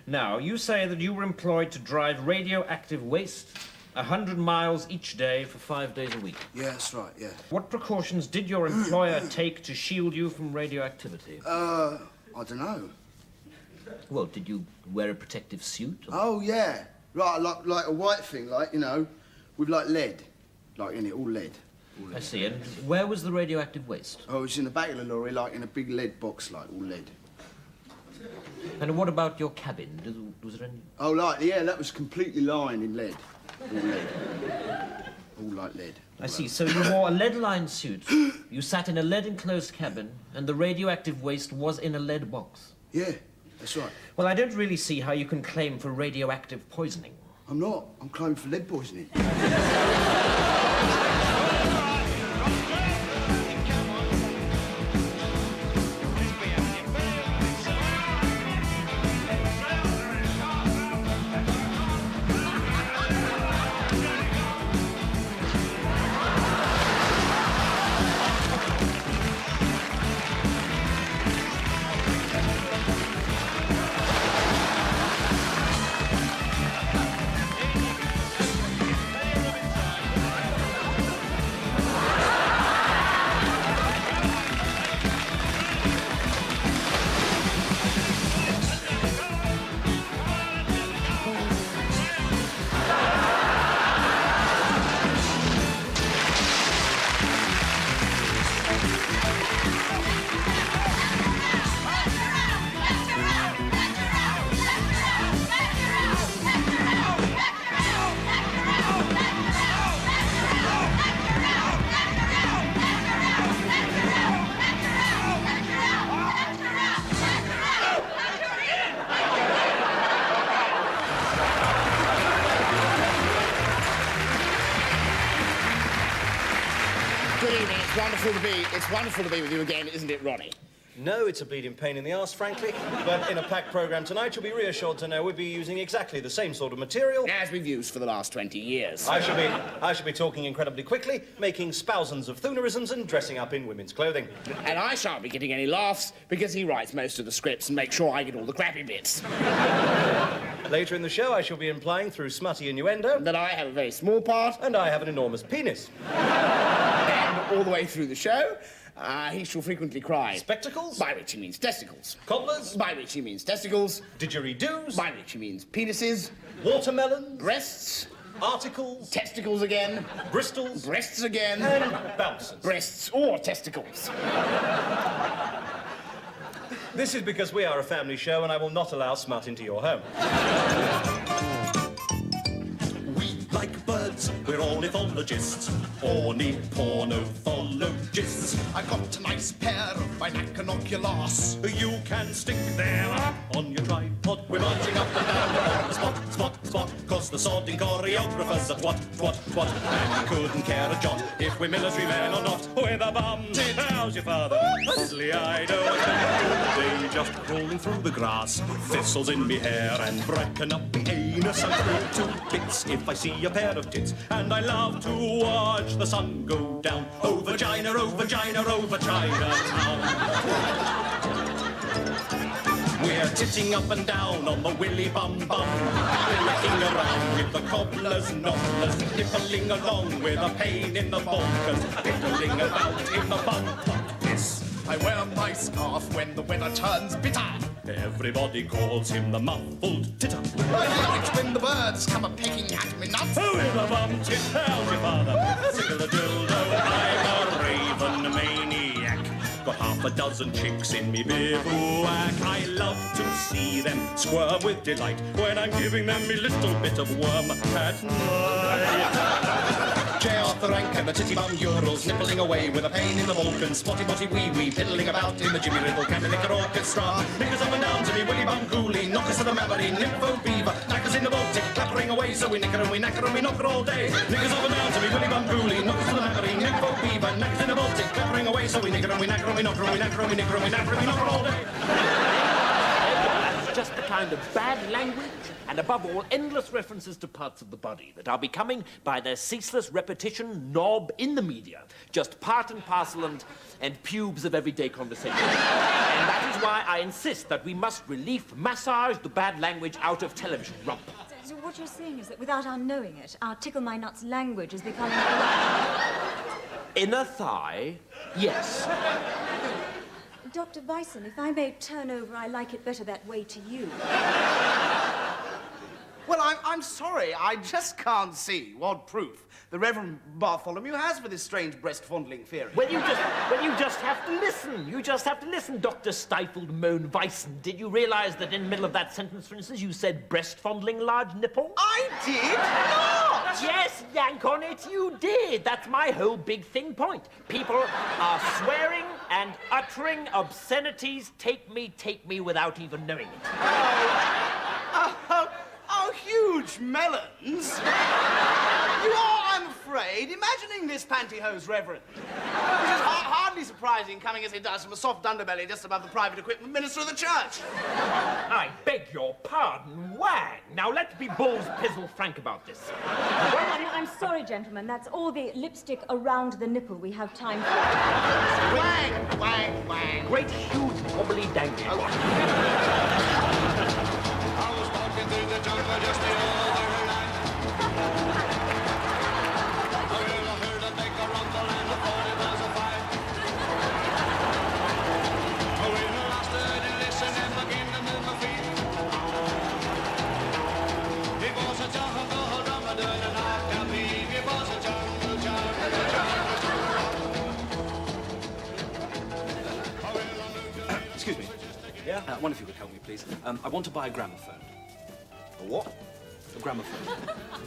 Now, you say that you were employed to drive radioactive waste 100 miles each day for 5 days a week. Yeah, that's right, yeah. What precautions did your employer take to shield you from radioactivity? I don't know. Well, did you wear a protective suit? Or... Oh, yeah. Right, like a white thing, like, you know, with, like, lead. Like, in it, all lead. I see. And where was the radioactive waste? Oh, it was in the back of the lorry, like, in a big lead box, like, all lead. And what about your cabin? Was there any... Oh, like, yeah, that was completely lined in lead. All lead. All like lead. I see. So you wore a lead-lined suit, you sat in a lead-enclosed cabin, and the radioactive waste was in a lead box. Yeah, that's right. Well, I don't really see how you can claim for radioactive poisoning. I'm not. I'm claiming for lead poisoning. Good evening. It's wonderful to be with you again, isn't it, Ronnie? No, it's a bleeding pain in the arse, frankly. But in a packed programme tonight, you'll be reassured to know we'll be using exactly the same sort of material As we've used for the last 20 years. I shall be talking incredibly quickly, making thousands of thoonerisms and dressing up in women's clothing. And I shan't be getting any laughs because he writes most of the scripts and makes sure I get all the crappy bits. Later in the show, I shall be implying through smutty innuendo That I have a very small part, and I have an enormous penis. and all the way through the show, he shall frequently cry. Spectacles? By which he means testicles. Cobblers? By which he means testicles. Didgeridoos? By which he means penises. Watermelons? Breasts. Articles? Testicles again. Bristols? Breasts again. And bouncers. Breasts or testicles. This is because we are a family show and I will not allow smut into your home. We like birds, we're ornithologists. Ornithologists. I got a nice pair of binoculars. You can stick them up on your tripod. We're marching up and down the spot, spot, spot. Cause the sodding choreographers are what. And we couldn't care a jot if we're military men or not. With a bum, how's your father? Puzzly-eyed, they just crawling through the grass. Thistles in me hair and bracken up me anus. I'm through to bits if I see a pair of tits. And I love to watch the sun go down. Oh, vagina, over Chinatown. We're titting up and down on the willy bum bum. We're wrecking around with the cobblers, nobblers, nippling along with a pain in the bonkers, piddling about in the bum. Yes, I wear my scarf when the weather turns bitter. Everybody calls him the muffled titter. I love it when the birds come a-pecking at me nuts. Oh, in the bum tit, how's your father? Sickle the dildo, I'm a raven maniac. Got half a dozen chicks in me bivouac. I love to see them squirm with delight when I'm giving them a little bit of worm at night. J. Arthur Rank and the titty bum Urals nippling away with a pain in the Balkans. Spotty botty wee wee piddling about in the Jimmy Riddle Camelicker Orchestra. Nickers up and down to me, Willy Bum Cooley, knockers to the Mabberley, Nympho Beaver, knackers in the Baltic, clappering away so we nicker and we knacker and we knock her all day. Nickers up and down to me, Willy Bum Cooley, knockers to the Mabberley, Nympho Beaver, knackers in the Baltic, clappering away so we nicker and we knacker and we knock her and we knacker and we nicker and we knacker and we knock her all day. just the kind of bad language and, above all, endless references to parts of the body that are becoming, by their ceaseless repetition, knob in the media, just part and parcel and pubes of everyday conversation. And that is why I insist that we must massage the bad language out of television rump. So what you're saying is that without our knowing it, our Tickle My Nuts language is becoming... Inner thigh, yes. Dr. Bison, if I may turn over, I like it better that way to you. Well, I'm sorry. I just can't see what proof the Reverend Bartholomew has for this strange breast-fondling theory. Well, you just have to listen. You just have to listen, Dr. Stifled Moan Weissen. Did you realize that in the middle of that sentence, for instance, you said breast-fondling large nipple? I did not! Yes, yank on it, you did. That's my whole big thing point. People are swearing and uttering obscenities, take me, without even knowing it. Oh, huge melons! You are, I'm afraid, imagining this pantyhose reverend. Which is hardly surprising, coming as it does from a soft underbelly just above the private equipment minister of the church. I beg your pardon, Wang. Now let's be balls pizzle frank about this. Well, I'm sorry, gentlemen. That's all the lipstick around the nipple we have time for. Wang, wang, wang. Great, huge, wobbly dangly. I was walking through the jungle just the other night. I heard a big rumble and I thought it was a fight. When I stood and listened and began to move my feet, it was a jungle Ramadan and I can believe it was a jungle. Excuse me. Yeah? I wonder if you could help me, please. I want to buy a gramophone. A what? A gramophone.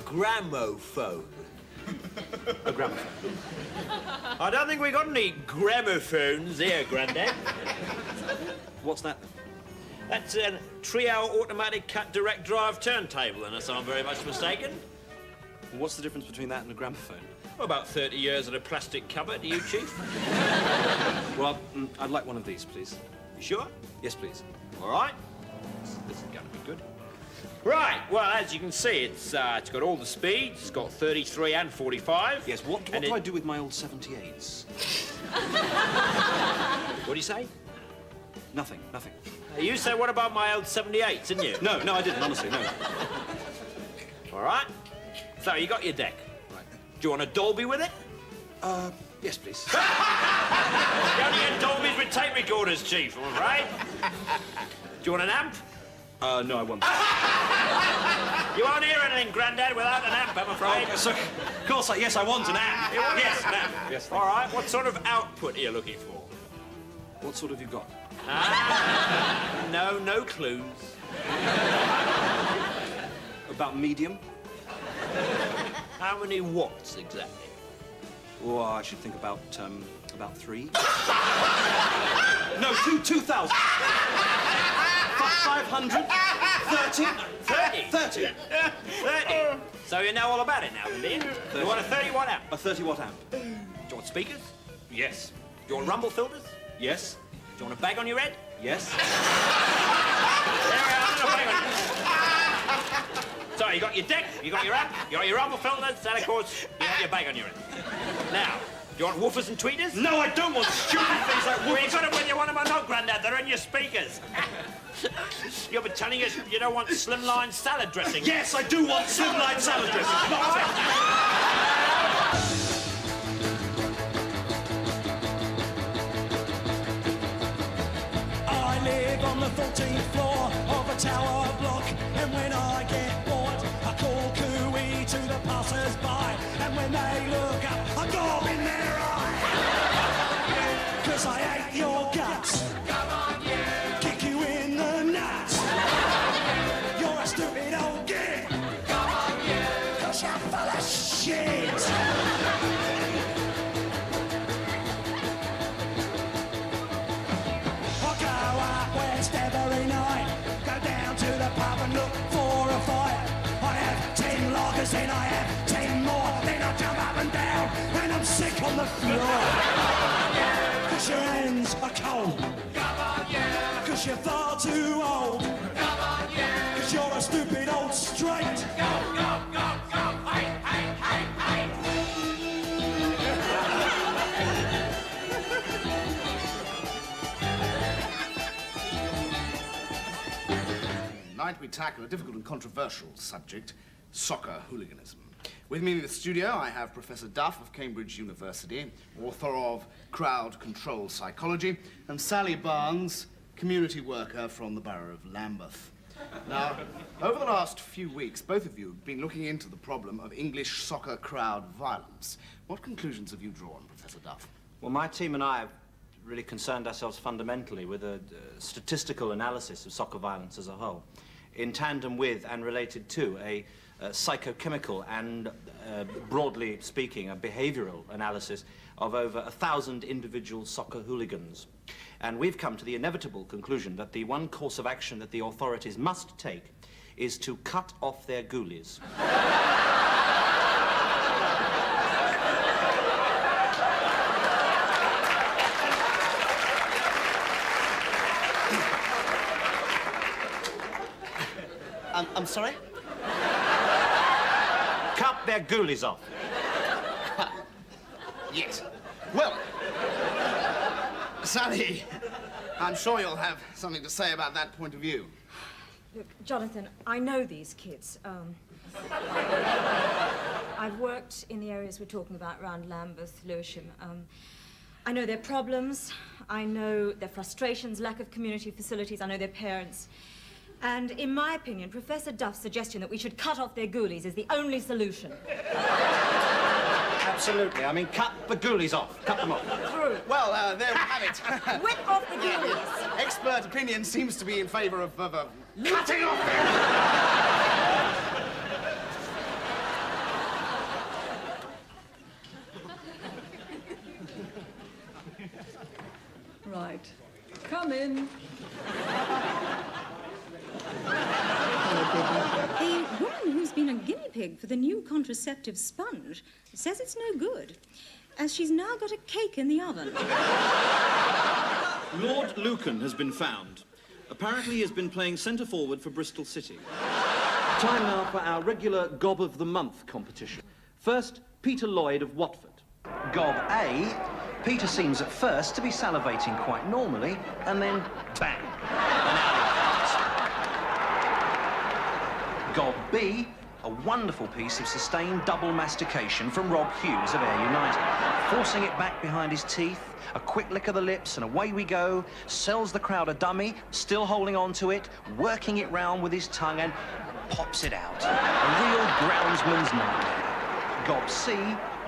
Gramophone. A gramophone. I don't think we got any gramophones here, Grandad. What's that? That's a trio automatic cut direct drive turntable, unless I'm very much mistaken. What's the difference between that and a gramophone? Well, about 30 years in a plastic cupboard, you, Chief? Well, I'd like one of these, please. You sure? Yes, please. All right. This is going to be good. Right, well, as you can see, it's got all the speeds. It's got 33 and 45. Yes, what do I do with my old 78s? What do you say? Nothing. You said, what about my old 78s, didn't you? No, I didn't, honestly, no. All right. So, you got your deck. Right. Do you want a Dolby with it? Yes, please. You only get Dolbys with tape recorders, Chief, all right? Do you want an amp? No, I won't. You won't hear anything, Grandad, without an amp, I'm afraid. So, of course, yes, I want an amp. You want Yes, an an amp. Yes, All right, what sort of output are you looking for? What sort have you got? No clues. About medium? How many watts, exactly? Oh, I should think about 3. No, 2,000. 500. 30. 30. So you know all about it now, do you? You want a 30-watt amp? A 30-watt amp. Do you want speakers? Yes. Do you want rumble filters? Yes. Do you want a bag on your head? Yes. There we are, a bag on your head. So you got your deck, you got your amp, you got your rumble filters, and of course, you have your bag on your head. Now, do you want woofers and tweeters? No, I don't want stupid things like Well, you woofers. got them whether you want them or not, Grandad. They're in your speakers. You've been telling us you don't want slimline salad dressing. Yes, I do want slimline salad dressing. Not I live on the 14th floor of a tower block, and when I get bored, I call cooey to the passers-by, and when they look up, I gob in their eye. 'Cause I hate your guts. Come on, you. Kick you in the nuts. You're a stupid old git. Come on, you. 'Cause you're full of shit. Every night, go down to the pub and look for a fight. I have 10 lagers, then I have 10 more. Then I jump up and down, and I'm sick on the floor. 'Cause your hands are cold. 'Cause you're far too old. a stupid old straight. Tonight we tackle a difficult and controversial subject, soccer hooliganism. With me in the studio, I have Professor Duff of Cambridge University, author of Crowd Control Psychology, and Sally Barnes, community worker from the borough of Lambeth. Now, over the last few weeks, both of you have been looking into the problem of English soccer crowd violence. What conclusions have you drawn, Professor Duff? Well, my team and I have really concerned ourselves fundamentally with a statistical analysis of soccer violence as a whole, in tandem with and related to a psychochemical and, broadly speaking, a behavioral analysis of over 1,000 individual soccer hooligans. And we've come to the inevitable conclusion that the one course of action that the authorities must take is to cut off their ghoulies. I'm sorry? Cut their ghoulies off. Yes. Well, Sally, I'm sure you'll have something to say about that point of view. Look, Jonathan, I know these kids. I've worked in the areas we're talking about around Lambeth, Lewisham. I know their problems. I know their frustrations, lack of community facilities. I know their parents. And in my opinion, Professor Duff's suggestion that we should cut off their ghoulies is the only solution. Absolutely. I mean, cut the ghoulies off. Cut them off. Through. Well, there we have it. Whip off the ghoulies. Expert opinion seems to be in favour of cutting off. Right. Come in. The woman who's been a guinea pig for the new contraceptive sponge says it's no good, as she's now got a cake in the oven. Lord Lucan has been found. Apparently he has been playing centre forward for Bristol City. Time now for our regular Gob of the Month competition. First, Peter Lloyd of Watford. Gob A, Peter seems at first to be salivating quite normally, and then bang, an alley pass. Gob B, a wonderful piece of sustained double mastication from Rob Hughes of Ayr United. Forcing it back behind his teeth, a quick lick of the lips, and away we go. Sells the crowd a dummy, still holding on to it, working it round with his tongue, and pops it out. A real groundsman's nightmare. Gob C,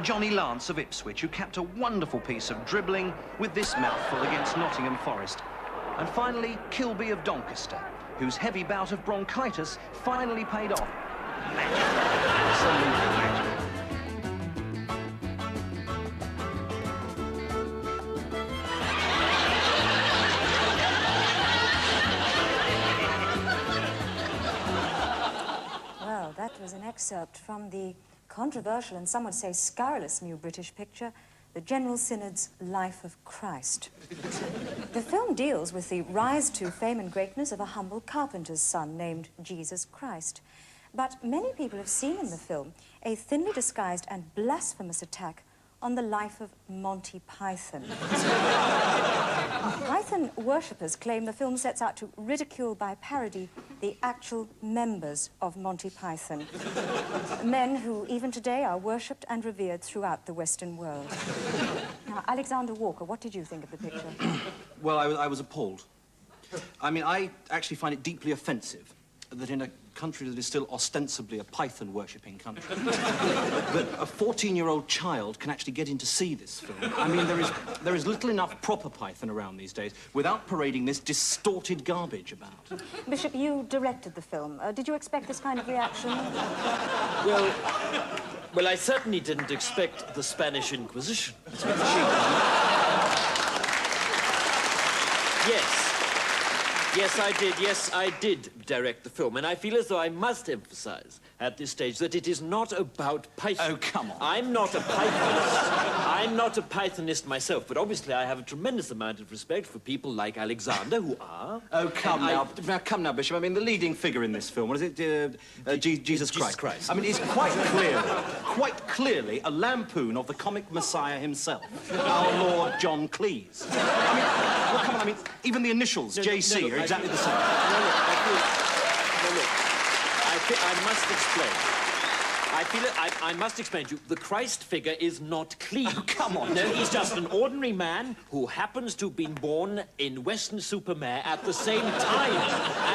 Johnny Lance of Ipswich, who capped a wonderful piece of dribbling with this mouthful against Nottingham Forest. And finally, Kilby of Doncaster, whose heavy bout of bronchitis finally paid off. Magic. Absolutely magic. Well, that was an excerpt from the controversial and some would say scurrilous new British picture, The General Synod's Life of Christ. The film deals with the rise to fame and greatness of a humble carpenter's son named Jesus Christ. But many people have seen in the film a thinly disguised and blasphemous attack on the life of Monty Python. Python worshippers claim the film sets out to ridicule by parody the actual members of Monty Python. Men who, even today, are worshipped and revered throughout the Western world. Now, Alexander Walker, what did you think of the picture? Well, I was appalled. I mean, I actually find it deeply offensive that in a country that is still ostensibly a Python-worshipping country, that a 14-year-old child can actually get in to see this film. I mean, there is little enough proper Python around these days without parading this distorted garbage about. Bishop, you directed the film. Did you expect this kind of reaction? Well, I certainly didn't expect the Spanish Inquisition. Yes, I did. Yes, I did direct the film. And I feel as though I must emphasize at this stage that it is not about Python. Oh, come on. I'm not a Pythonist. I'm not a Pythonist myself, but obviously I have a tremendous amount of respect for people like Alexander, who are... Oh, come now. Now, come now, Bishop. I mean, the leading figure in this film, what is it? Jesus Christ. Jesus Christ. I mean, he's quite clearly a lampoon of the comic messiah himself, our Lord John Cleese. I mean, well, come on, I mean, even the initials, JC, are exactly the same. I must explain. I must explain to you, the Christ figure is not Cleese. Oh, come on. No, he's just an ordinary man who happens to have been born in Weston-super-Mare at the same time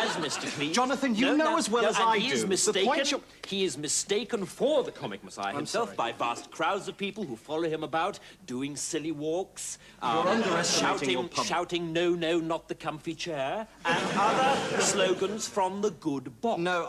as Mr. Cleese. Jonathan, you know as well as I he do. Is mistaken, The point he is mistaken for the comic messiah himself by vast crowds of people who follow him about, doing silly walks, You're underestimating your public. shouting, no, no, not the comfy chair, and other slogans from the good box. No,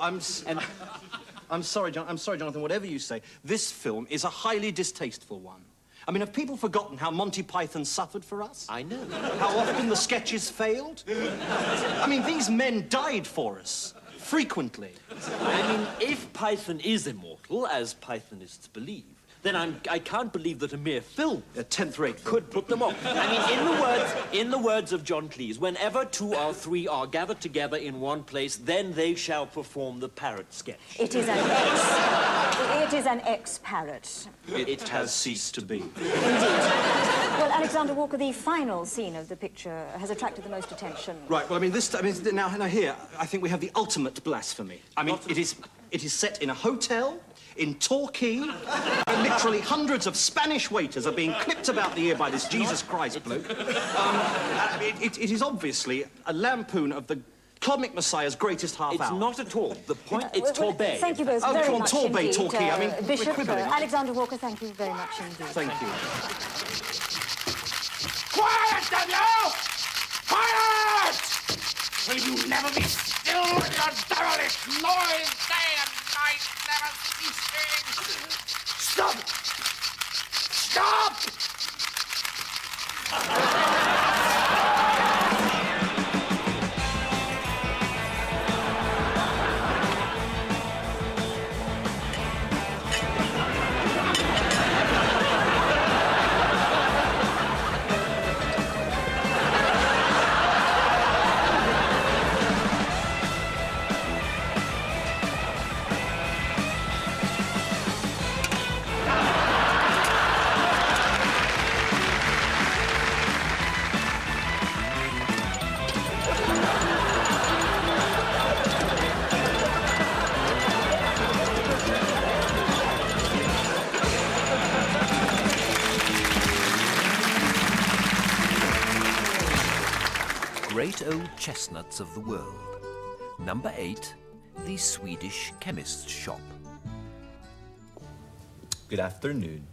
I'm sorry, Jonathan, whatever you say, this film is a highly distasteful one. I mean, have people forgotten how Monty Python suffered for us? I know. How often the sketches failed? I mean, these men died for us, frequently. I mean, if Python is immortal, as Pythonists believe, then I can't believe that a mere film, A 10th-rate could put them off. I mean, in the words of John Cleese, whenever 2 or 3 are gathered together in one place, then they shall perform the parrot sketch. It is an ex-parrot. It has ceased to be. Indeed. Well, Alexander Walker, the final scene of the picture has attracted the most attention. Right, well, now here, I think we have the ultimate blasphemy. I mean, it is set in a hotel in Torquay, and literally hundreds of Spanish waiters are being clipped about the ear by this Jesus Christ bloke. It is obviously a lampoon of the comic messiah's greatest half hour. It's not at all. The point, it's Torbay. Thank you both Oh, very come on, much Torbay, indeed. Torquay. I mean, we're Bishop, quibbling, aren't we? Alexander Walker, thank you very much indeed. Thank you. Quiet, Daniel! Quiet! Will you never be still with your devilish noise day and night, never ceasing? Stop! Stop! Great old chestnuts of the world. Number 8, the Swedish chemist's shop. Good afternoon.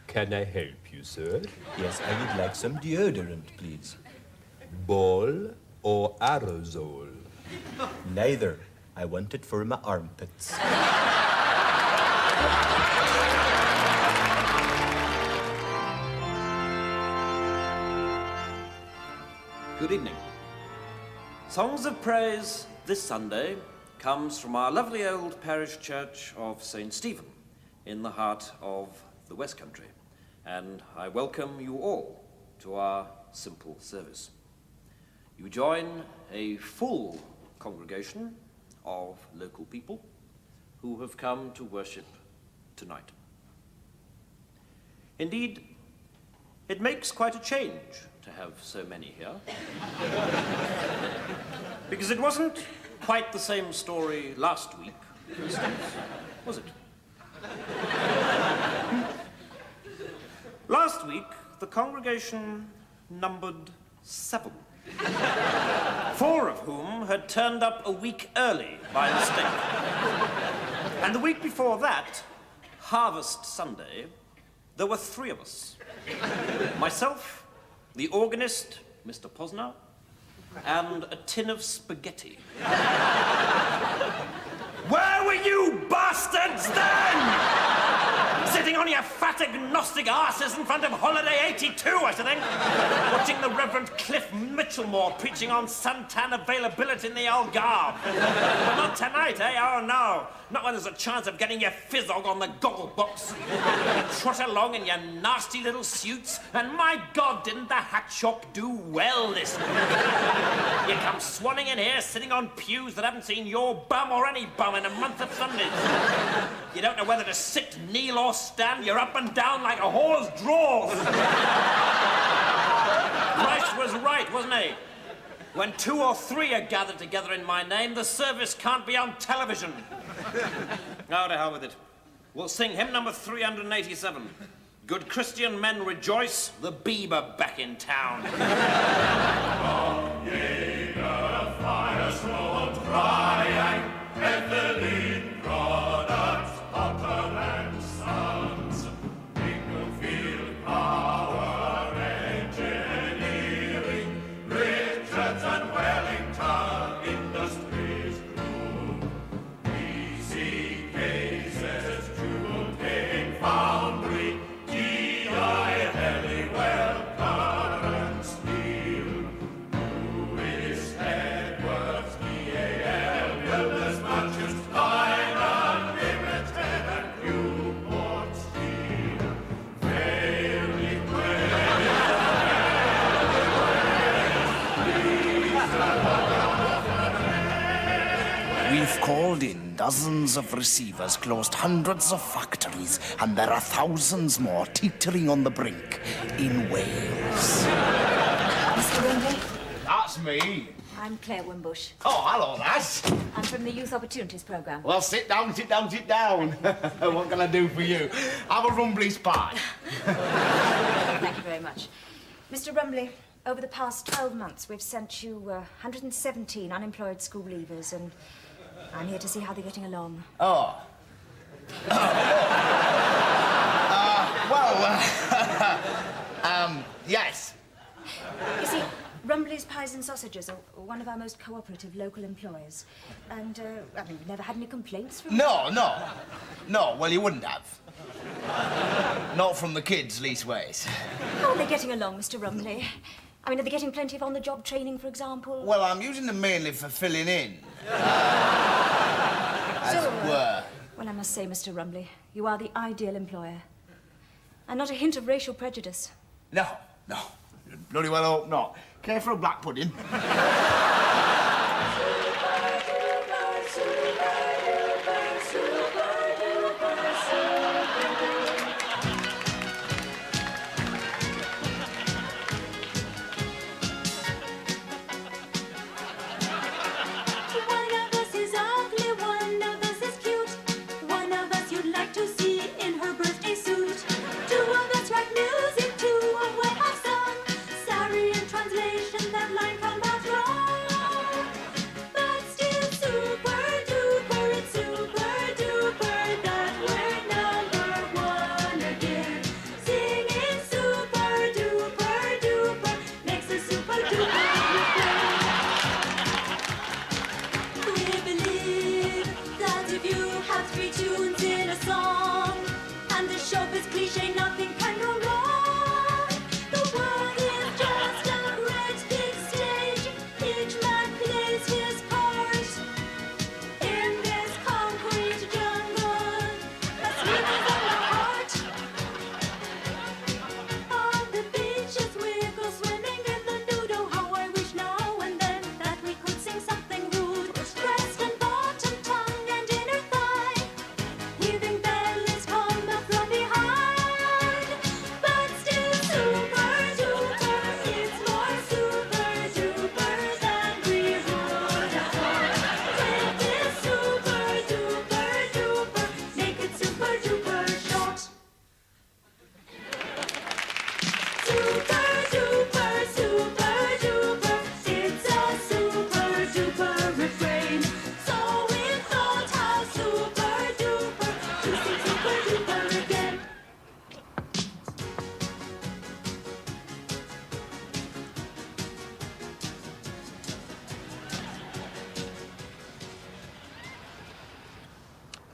Can I help you, sir? Yes, I would like some deodorant, please. Ball or aerosol? Neither. I want it for my armpits. Good evening. Songs of Praise this Sunday comes from our lovely old parish church of St. Stephen in the heart of the West Country, and I welcome you all to our simple service. You join a full congregation of local people who have come to worship tonight. Indeed, it makes quite a change to have so many here, because it wasn't quite the same story last week, for instance, was it? Last week, the congregation numbered 7, 4 of whom had turned up a week early by mistake. And the week before that, Harvest Sunday, there were 3 of us. Myself, the organist, Mr. Posner, and a tin of spaghetti. Where were you bastards then? Sitting on your fat agnostic arses in front of Holiday 82, I should think. Watching the Reverend Cliff Mitchellmore preaching on suntan availability in the Algarve. But not tonight, eh? Oh, no. Not when there's a chance of getting your fizzog on the goggle box. You trot along in your nasty little suits, and my God, didn't the hat shop do well this week? You come swanning in here, sitting on pews that haven't seen your bum or any bum in a month of Sundays. You don't know whether to sit, kneel, or stand. You're up and down like a whore's drawers. Christ was right, wasn't he? When 2 or 3 are gathered together in my name, the service can't be on television. Oh, to hell with it. We'll sing hymn number 387. Good Christian men rejoice, the Bieber back in town. We've called in dozens of receivers, closed hundreds of factories, and there are thousands more teetering on the brink in Wales. Mr. Wimbley? That's me. I'm Claire Wimbush. Oh, hello, lass. I'm from the Youth Opportunities Programme. Well, sit down, sit down, sit down. What can I do for you? Have a Rumbley's pie. Thank you very much. Mr. Rumbley, over the past 12 months, we've sent you 117 unemployed school leavers, and I'm here to see how they're getting along. Oh. Yes. You see, Rumbley's Pies and Sausages are one of our most cooperative local employers. And, we've never had any complaints from No, well, you wouldn't have. Not from the kids, leastways. How are they getting along, Mr. Rumbley? I mean, are they getting plenty of on-the-job training, for example? Well, I'm using them mainly for filling in. As it were. Well, I must say, Mr. Rumbley, you are the ideal employer. And not a hint of racial prejudice. No. Bloody well hope not. Care for a black pudding?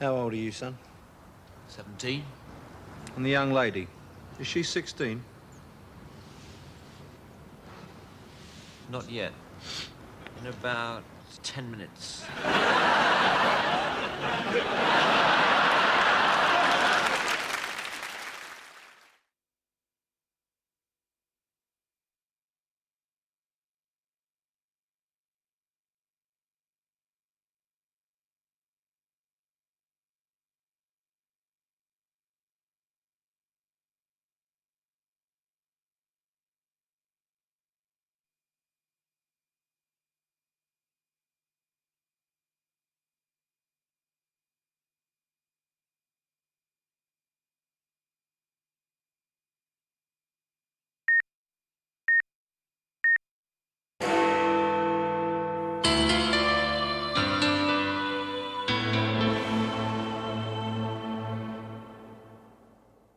How old are you, son? 17. And the young lady? Is she 16? Not yet. In about 10 minutes.